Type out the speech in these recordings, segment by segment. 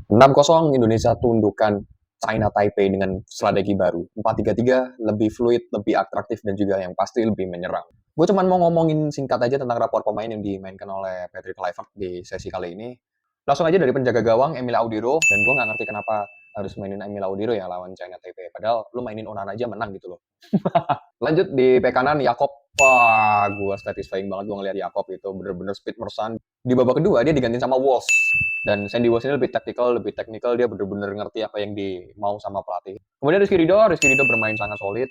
6-0 Indonesia tundukkan China Taipei dengan strategi baru. 4-3-3 lebih fluid, lebih atraktif, dan juga yang pasti lebih menyerang. Gue cuma mau ngomongin singkat aja tentang rapor pemain yang dimainkan oleh Patrick Kluivert di sesi kali ini. Langsung aja dari penjaga gawang, Emil Audiro. Dan gue nggak ngerti kenapa harus mainin Emil Audiro ya lawan China Taipei. Padahal lu mainin Onana aja menang gitu loh. Lanjut di bek kanan, Yakob. Wah, gue satisfying banget gue ngeliat Yakob itu bener-bener speed mersan. Di babak kedua dia digantiin sama Wolves. Dan Sandy Walsh ini lebih teknikal, dia bener-bener ngerti apa yang dimau sama pelatih. Kemudian Rizky Ridho bermain sangat solid,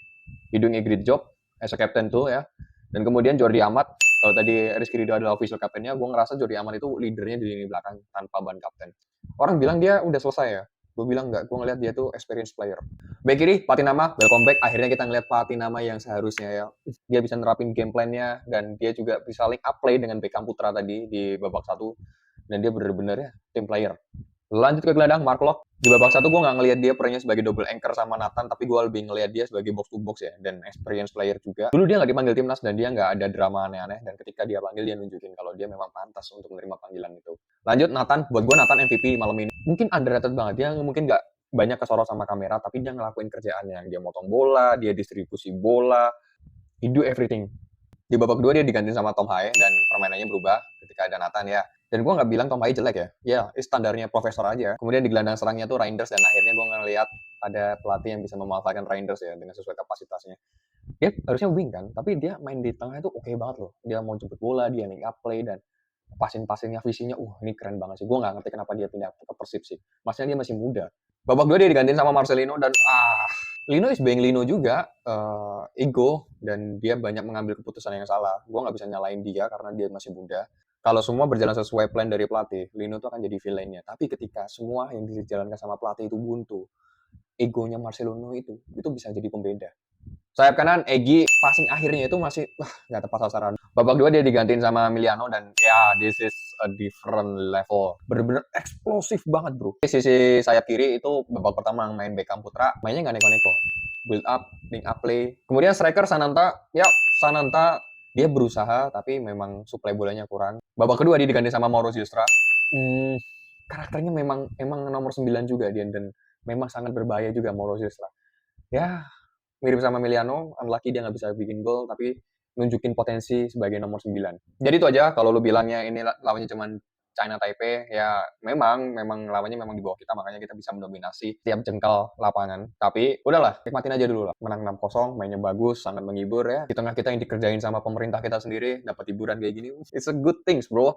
he doing a great job as a captain tuh ya. Dan kemudian Jordi Amat, kalau tadi Rizky Ridho adalah official captainnya, gue ngerasa Jordi Amat itu leadernya di lini belakang tanpa ban kapten. Orang bilang dia udah selesai ya, gue bilang enggak, gue ngeliat dia tuh experience player. Back kiri, Patinama, welcome back. Akhirnya kita ngeliat Patinama yang seharusnya ya, dia bisa nerapin game plan-nya, dan dia juga bisa link up play dengan Beckham Putra tadi di babak 1. Dan dia bener-bener ya team player. Lanjut ke gelandang, Mark Locke. Di babak 1 gue nggak ngelihat dia perannya sebagai double anchor sama Nathan, tapi gue lebih ngelihat dia sebagai box to box ya, dan experience player juga. Dulu dia nggak dipanggil timnas dan dia nggak ada drama aneh-aneh, dan ketika dia panggil dia nunjukin kalau dia memang pantas untuk menerima panggilan itu. Lanjut Nathan, buat gue Nathan MVP malam ini. Mungkin underrated banget, dia mungkin nggak banyak kesorot sama kamera, tapi dia ngelakuin kerjaannya. Dia motong bola, dia distribusi bola, he do everything. Di babak kedua dia diganti sama Tom Haye dan permainannya berubah ketika ada Nathan ya. Dan gue nggak bilang Tom Haye jelek ya. Ya, standarnya profesor aja. Kemudian di gelandang serangnya tuh Reinders, dan akhirnya gue ngeliat ada pelatih yang bisa memanfaatkan Reinders ya dengan sesuai kapasitasnya. Dia harusnya wing kan, tapi dia main di tengah itu oke banget loh. Dia mau jemput bola, dia link up play, dan passing-passingnya, visinya, ini keren banget sih. Gue nggak ngerti kenapa dia pindah ke Persib sih. Maksudnya dia masih muda. Babak 2 dia digantiin sama Marcelino, dan Lino is being Lino juga, ego, dan dia banyak mengambil keputusan yang salah. Gue nggak bisa nyalain dia karena dia masih muda. Kalau semua berjalan sesuai plan dari pelatih, Lino tuh akan jadi villainnya. Tapi ketika semua yang dijalankan sama pelatih itu buntu, egonya Marcelino itu bisa jadi pembeda. Sayap kanan, Egy, passing akhirnya itu masih nggak tepat sasaran. Babak 2 dia digantiin sama Emiliano, dan ya, this is a different level. Bener-bener eksplosif banget bro. Sisi sayap kiri itu babak pertama main Beckham Putra, mainnya nggak neko-neko. Build up, link up play. Kemudian striker Sananta, ya Sananta dia berusaha tapi memang suplai bolanya kurang. Babak kedua dia diganti sama Mauro Zilstra. Karakternya emang nomor 9 juga dia, dan memang sangat berbahaya juga Mauro Zilstra. Ya, mirip sama Emiliano, unlucky dia nggak bisa bikin gol, tapi nunjukin potensi sebagai nomor 9. Jadi itu aja, kalau lu bilangnya ini lawannya cuman China Taipei, ya memang lawannya memang di bawah kita, makanya kita bisa mendominasi tiap jengkal lapangan. Tapi udahlah, nikmatin aja dulu lah. Menang 6-0, mainnya bagus, sangat menghibur ya. Di tengah kita yang dikerjain sama pemerintah kita sendiri, dapat hiburan kayak gini, it's a good things bro.